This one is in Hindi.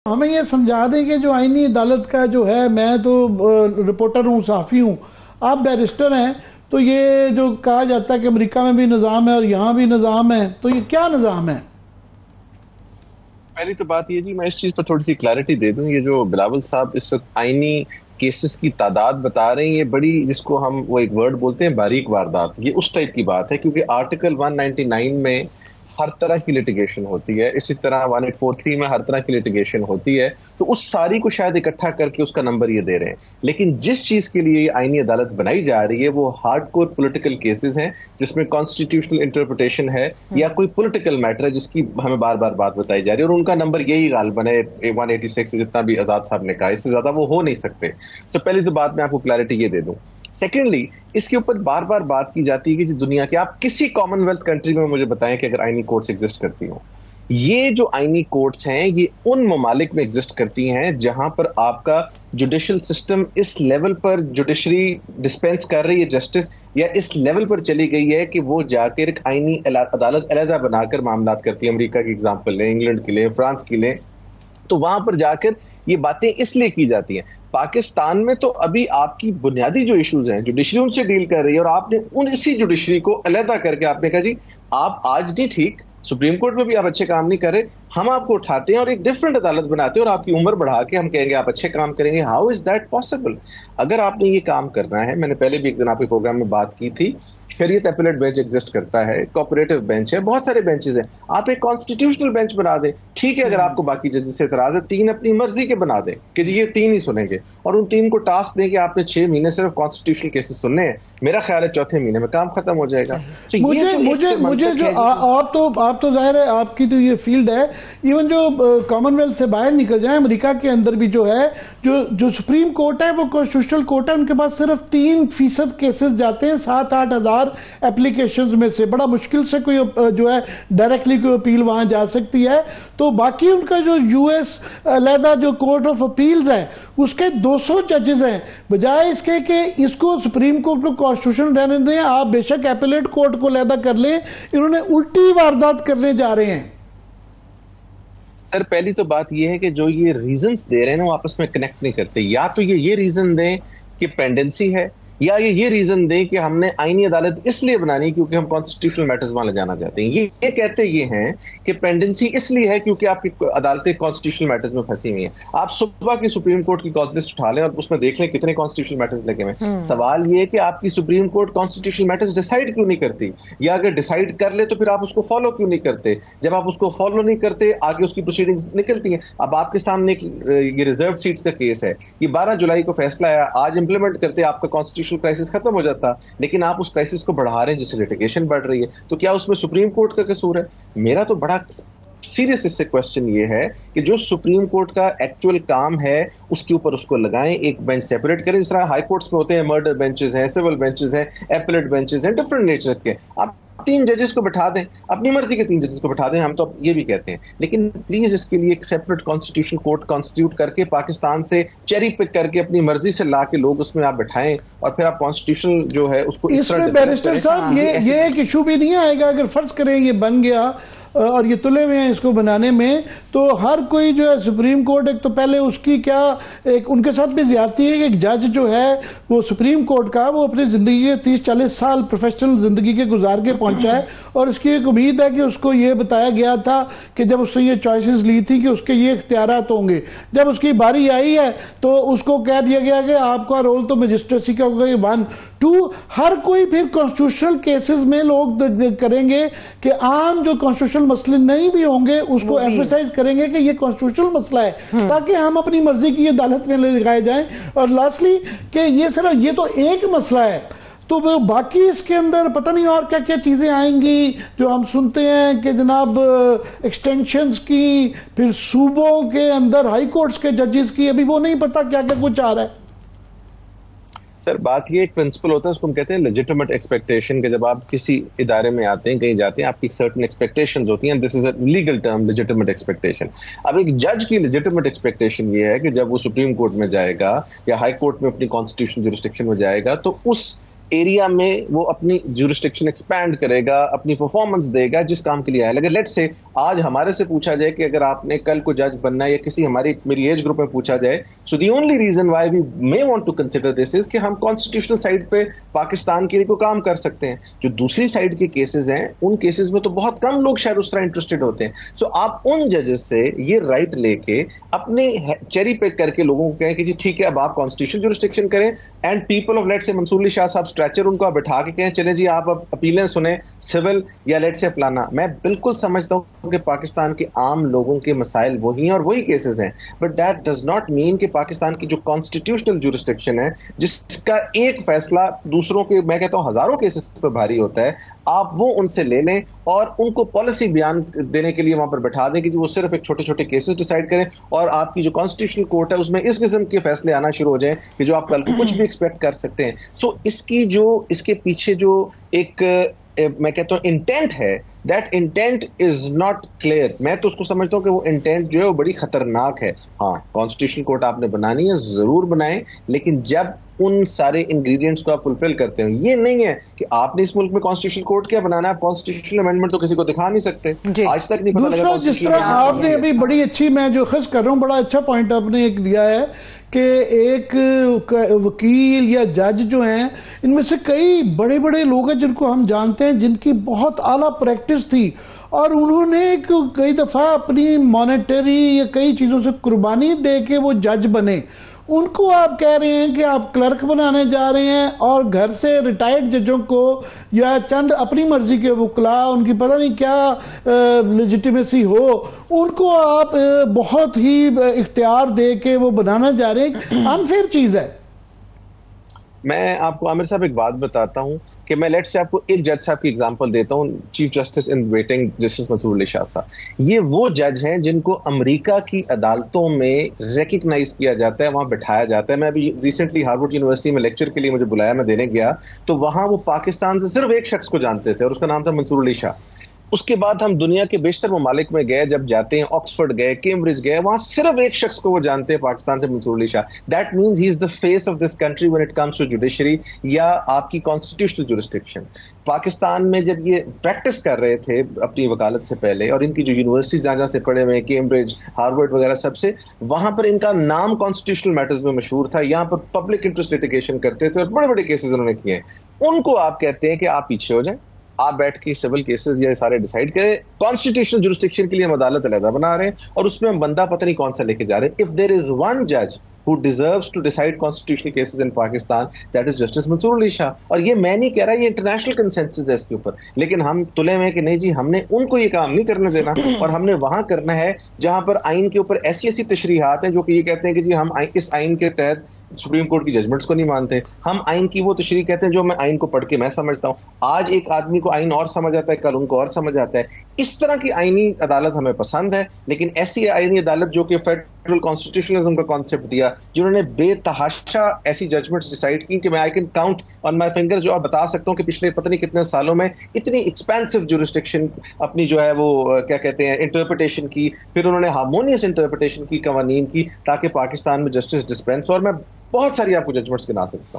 हमें ये समझा दें कि जो आईनी अदालत का जो है, मैं तो रिपोर्टर हूँ, सहाफ़ी हूँ, आप बैरिस्टर हैं, तो ये जो कहा जाता है कि अमेरिका में भी निज़ाम है और यहाँ भी निज़ाम है, तो ये क्या निज़ाम है? पहली तो बात ये जी, मैं इस चीज पर थोड़ी सी क्लैरिटी दे दूं। ये जो बिलावल साहब इस वक्त आईनी केसेस की तादाद बता रहे हैं, ये बड़ी, जिसको हम वो एक वर्ड बोलते हैं बारीक वारदात, ये उस टाइप की बात है। क्योंकि आर्टिकल 199 में हर तरह की लिटिगेशन होती है, इसी तरह 1843 में हर तरह की लिटिगेशन होती है। तो उस सारी को शायद इकट्ठा करके उसका नंबर ये दे रहे हैं। लेकिन जिस चीज के लिए आईनी अदालत बनाई जा रही है वो हार्डकोर पॉलिटिकल केसेस हैं, जिसमें कॉन्स्टिट्यूशनल इंटरप्रिटेशन है या कोई पॉलिटिकल मैटर है जिसकी हमें बार बार बात बताई जा रही है, और उनका नंबर यही गालिबन है 186, जितना भी आजाद साहब ने कहा, इससे ज्यादा वो हो नहीं सकते। तो पहली तो बात मैं आपको क्लैरिटी ये दे दूं। सेकेंडली, इसके ऊपर बार बार बात की जाती है कि दुनिया के आप किसी कॉमनवेल्थ कंट्री में मुझे बताएं कि अगर आईनी कोर्ट्स एग्जिस्ट करती हो। ये जो आईनी कोर्ट्स हैं ये उन ममालिक में एग्जिस्ट करती हैं जहां पर आपका जुडिशियल सिस्टम इस लेवल पर जुडिशरी डिस्पेंस कर रही है जस्टिस, या इस लेवल पर चली गई है कि वो जाकर एक आईनी अदालत अलहदा बनाकर मामला करती है। अमेरिका की एग्जाम्पल लें, इंग्लैंड की लें, फ्रांस की लें, तो वहां पर जाकर ये बातें इसलिए की जाती हैं। पाकिस्तान में तो अभी आपकी बुनियादी जो इश्यूज हैं जुडिशरी उनसे डील कर रही है, और आपने उन इसी जुडिशरी को अलहदा करके आपने कहा जी आप आज नहीं ठीक, सुप्रीम कोर्ट में भी आप अच्छे काम नहीं कर रहे, हम आपको उठाते हैं और एक डिफरेंट अदालत बनाते हैं और आपकी उम्र बढ़ा के हम कहेंगे आप अच्छे काम करेंगे। How is that possible? अगर आपने ये काम करना है, मैंने पहले भी एक दिन आपके प्रोग्राम में बात की थी, शरीयत एपेलेट बेंच एग्जिस्ट करता है, कोऑपरेटिव बेंच है, बहुत सारे बेंचेस हैं, आप एक कॉन्स्टिट्यूशनल बेंच बना दें। ठीक है, अगर आपको बाकी जजेस से एतराज है, 3 अपनी मर्जी के बना दें कि जी ये 3 ही सुनेंगे, और उन 3 को टास्क दें कि आपने 6 महीने सिर्फ कॉन्स्टिट्यूशनल केसेस सुनने हैं। मेरा ख्याल है चौथे महीने में काम खत्म हो जाएगा। तो मुझे जो आप तो जाहिर है आपकी तो ये फील्ड है, इवन जो कॉमनवेल्थ से बाहर निकल जाए, अमेरिका के अंदर भी जो है, जो सुप्रीम कोर्ट है वो कॉन्स्टिट्यूशनल कोर्ट है, उनके पास सिर्फ 3% केसेस जाते हैं 7-8 हजार एप्लीकेशंस में से। बड़ा मुश्किल से कोई जो है डायरेक्टली कोई अपील वहां जा सकती है। तो बाकी उनका जो यूएस अलहदा जो कोर्ट ऑफ अपील्स है उसके 200 जजेस हैं। बजाय इसके कि इसको सुप्रीम कोर्ट को कॉन्स्टिट्यूशन रहने दें, आप बेशक एपेलेट कोर्ट को अलहदा कर लें, इन्होंने उल्टी वारदात करने जा रहे हैं। सर पहली तो बात यह है कि जो ये रीजंस दे रहे हैं ना वो आपस में कनेक्ट नहीं करते। या तो ये रीजन दें कि पेंडेंसी है, या ये रीजन दें कि हमने आईनी अदालत इसलिए बनानी क्योंकि हम कॉन्स्टिट्यूशनल मैटर्स वहां ले जाना चाहते हैं। ये कहते ये हैं कि पेंडेंसी इसलिए है क्योंकि आपकी अदालतें कॉन्स्टिट्यूशनल मैटर्स में फंसी हुई हैं। आप सुबह की सुप्रीम कोर्ट की कॉज लिस्ट उठा लें और उसमें देख लें कितने कॉन्स्टिट्यूशनल मैटर्स लगे हुए। सवाल ये है कि आपकी supreme court constitutional matters decide क्यों नहीं करती, या अगर डिसाइड कर ले तो फिर आप उसको फॉलो क्यों नहीं करते? जब आप उसको फॉलो नहीं करते, आगे उसकी प्रोसीडिंग्स निकलती हैं। अब आपके सामने ये रिजर्व सीट्स का केस है, ये 12 जुलाई को फैसला आया, आज इंप्लीमेंट करते आपका कॉन्स्टिट्यूशन क्राइसिस खत्म हो जाता, लेकिन आप उस क्राइसिस को बढ़ा रहे हैं जिससे लिटिगेशन बढ़ रही है। तो क्या उसमें सुप्रीम कोर्ट का कसूर है? मेरा तो बड़ा सीरियस इससे क्वेश्चन ये है कि जो सुप्रीम कोर्ट का एक्चुअल काम है उसके ऊपर उसको लगाएं, एक बेंच सेपरेट करें। जिस तरह हाई कोर्ट्स में होते हैं, मर्डर बेंचेस हैं, सिविल बेंचेस हैं, एपेलेट बेंचेस हैं, डिफरेंट नेचर के। आप 3 जजेस को बैठा दें, अपनी मर्जी के 3 जजेस को बैठा दें, हम तो ये भी कहते हैं। लेकिन प्लीज इसके लिए एक सेपरेट कॉन्स्टिट्यूशन कोर्ट कॉन्स्टिट्यूट करके पाकिस्तान से चेरी पिक करके अपनी मर्जी से ला के लोग उसमें आप बैठाएं, और फिर आप कॉन्स्टिट्यूशन जो है उसको इसमें बैरिस्टर साहब ये एक इशू भी नहीं आएगा अगर फर्ज करें ये बन गया और ये तुले हुए हैं इसको बनाने में, तो हर कोई जो है सुप्रीम कोर्ट, एक तो पहले उसकी क्या एक उनके साथ भी ज्यादती है कि एक जज जो है वो सुप्रीम कोर्ट का वो अपनी जिंदगी के 30-40 साल प्रोफेशनल जिंदगी के गुजार के पहुंचा है, और इसकी एक उम्मीद है कि उसको ये बताया गया था कि जब उससे ये चॉइसेस ली थी कि उसके ये इख्तियारात होंगे। जब उसकी बारी आई है तो उसको कह दिया गया कि आपका रोल तो मजिस्ट्रेसी का होगा। 1, 2 हर कोई फिर कॉन्स्टिट्यूशनल केसेस में लोग करेंगे कि आम जो कॉन्स्टिट्यूशनल मसले नहीं भी होंगे उसको एम्फसाइज करेंगे कि ये कॉन्स्टिट्यूशनल मसला है, ताकि हम अपनी मर्जी की अदालत में ले दिखाए जाएं। और लास्टली कि ये सिर्फ ये तो एक मसला है, तो वो बाकी इसके अंदर पता नहीं और क्या क्या चीजें आएंगी जो हम सुनते हैं कि जनाब एक्सटेंशंस की, फिर सूबों के अंदर हाई कोर्ट्स के जजेस की, अभी वो नहीं पता क्या क्या कुछ आ रहा है। सर बात ये एक प्रिंसिपल होता है, उसको हम कहते हैं लेजिटिमेट एक्सपेक्टेशन, के जब आप किसी इदारे में आते हैं, कहीं जाते हैं, आपकी सर्टेन एक्सपेक्टेशंस होती हैं। This is a legal term, legitimate expectation. अब एक जज की लेजिटिमेट एक्सपेक्टेशन ये है कि जब वो सुप्रीम कोर्ट में जाएगा या हाई कोर्ट में अपनी कॉन्स्टिट्यूशनल जुरिस्डिक्शन में जाएगा, तो उस एरिया में वो अपनी ज्यूरिस्डिक्शन एक्सपैंड करेगा, अपनी परफॉर्मेंस देगा जिस काम के लिए आया। अगर लेट्स से आज हमारे से पूछा जाए कि अगर आपने कल को जज बनना है, या किसी मेरी एज ग्रुप में पूछा जाए, so the only reason why we may want to consider this is कि हम कॉन्स्टिट्यूशनल साइड पे पाकिस्तान के लिए कोई काम कर सकते हैं। जो दूसरी साइड के केसेस हैं, उन केसेस में तो बहुत कम लोग शायद उस तरह इंटरेस्टेड होते हैं। सो आप उन जजेस से ये राइट लेके अपने चेरी पिक करके लोगों को कहें कि जी ठीक है, अब आप कॉन्स्टिट्यूशनल ज्यूरिस्डिक्शन करें, एंड पीपल ऑफ लेट से मंसूर अली शाह साहब स्ट्रेचर, उनको आप बैठा के कहें चले जी आप अब अपीलें सुने सिविल या लेट से फलाना। मैं बिल्कुल समझता हूं कि पाकिस्तान के आम लोगों के मसाइल वही हैं और वही केसेस हैं, but that does not mean कि पाकिस्तान की जो कॉन्स्टिट्यूशनल ज्यूरिस्डिक्शन है, जिसका एक फैसला दूसरों के, मैं कहता हूं हजारों केसेस पर भारी होता है, आप वो उनसे ले लें और उनको पॉलिसी बयान देने के लिए वहां पर बैठा दें कि वो सिर्फ एक छोटे छोटे केसेस डिसाइड करें, और आपकी जो कॉन्स्टिट्यूशनल कोर्ट है उसमें इस किस्म के फैसले आना शुरू हो जाएं कि जो आप कल को कुछ भी एक्सपेक्ट कर सकते हैं। सो इसके पीछे जो एक मैं कहता हूं इंटेंट है, that intent is not clear. मैं तो उसको समझता हूं कि वो इंटेंट जो है वो बड़ी खतरनाक है। हाँ, कॉन्स्टिट्यूशन कोर्ट आपने बनानी है, जरूर बनाएं, लेकिन जब उन सारे इंग्रेडिएंट्स को आप फुलफिल करते हैं, ये नहीं है कि आपने इस मुल्क में कॉन्स्टिट्यूशन कोर्ट क्या बनाना है, कॉन्स्टिट्यूशनल अमेंडमेंट तो किसी को दिखा नहीं सकते, आज तक नहीं पता लगा। दूसरा, जिस तरह आपने अभी बड़ी अच्छी, मैं जो खस कर रहा हूं, बड़ा अच्छा पॉइंट आपने एक दिया है कि एक वकील या जज जो हैं, इनमें से कई बड़े बड़े लोग हैं जिनको हम जानते हैं, जिनकी बहुत आला प्रैक्टिस थी और उन्होंने कई दफा अपनी मॉनेटरी या कई चीजों से कुर्बानी दे के वो जज बने। उनको आप कह रहे हैं कि आप क्लर्क बनाने जा रहे हैं, और घर से रिटायर्ड जजों को या चंद अपनी मर्जी के वकला, उनकी पता नहीं क्या लेजिटिमेसी हो, उनको आप बहुत ही इख्तियार दे के वो बनाना जा रहे हैं। अनफेयर चीज है। मैं आपको आमिर साहब एक बात बताता हूं कि मैं लेट से आपको एक जज साहब की एग्जांपल देता हूं, chief justice in waiting justice Mansoor Ali Shah sahab. ये वो जज हैं जिनको अमेरिका की अदालतों में रिकग्नाइज किया जाता है, वहां बैठाया जाता है। मैं अभी रिसेंटली हार्वर्ड यूनिवर्सिटी में लेक्चर के लिए मुझे बुलाया, मैं देने गया, तो वहां वो पाकिस्तान से सिर्फ एक शख्स को जानते थे और उसका नाम था मंसूर अली शाह। उसके बाद हम दुनिया के बेशतर ममालिक में गए, जब जाते हैं ऑक्सफोर्ड गए, कैम्ब्रिज गए, वहां सिर्फ एक शख्स को वो जानते हैं पाकिस्तान से, Mansoor Ali Shah. That means he is the face of this country when it comes to judiciary या आपकी कॉन्स्टिट्यूशनल ज्यूरिस्डिक्शन। पाकिस्तान में जब ये प्रैक्टिस कर रहे थे अपनी वकालत से पहले, और इनकी जो यूनिवर्सिटीज जहां से पढ़े हुए, कैम्ब्रिज, हार्वर्ड वगैरह सबसे, वहां पर इनका नाम कॉन्स्टिट्यूशनल मैटर्स में मशहूर था। यहाँ पर पब्लिक इंटरेस्ट लिटिगेशन करते थे और बड़े बड़े केसेस उन्होंने किए। उनको आप कहते हैं कि आप पीछे हो जाएं, आप बैठ के सिविल केसेस ये सारे डिसाइड करें, कॉन्स्टिट्यूशनल जुरिस्डिक्शन के लिए हम अदालत अलहदा बना रहे हैं और उसमें हम बंदा पता नहीं कौन सा लेके जा रहे हैं। इफ देयर इज वन जज who deserves to decide constitutional cases in Pakistan, that is Justice Mansoor Ali Shah। और ये मैं नहीं कह रहा, ये इंटरनेशनल कंसेंसस है इसके ऊपर, लेकिन हम तुले में कि नहीं जी, हमने उनको ये काम नहीं करने देना, और हमने वहां करना है जहां पर आइन के ऊपर ऐसी ऐसी तशरीहात हैं जो कि ये कहते हैं कि जी हम इस आइन के तहत सुप्रीम कोर्ट की जजमेंट्स को नहीं मानते। हम आइन की वो तशरीह कहते हैं जो मैं आइन को पढ़ के मैं समझता हूं। आज एक आदमी को आइन और समझ आता है, कल उनको और समझ आता है। इस तरह की आईनी अदालत हमें पसंद है, लेकिन ऐसी आईनी अदालत जो कि फेडरल कॉन्स्टिट्यूशनलिज्म का कॉन्सेप्ट दिया, जिन्होंने बेतहाशा ऐसी जजमेंट्स डिसाइड की कि मैं I can count on my fingers, जो आप बता सकता हूं कि पिछले पता नहीं कितने सालों में इतनी एक्सपेंसिव ज्यूरिस्डिक्शन अपनी जो है वो क्या कहते हैं इंटरप्रिटेशन की, फिर उन्होंने हार्मोनियस इंटरप्रिटेशन की कवानीन की, ताकि पाकिस्तान में जस्टिस डिस्पेंस। और मैं बहुत सारी आपको जजमेंट्स गिना सकता हूं।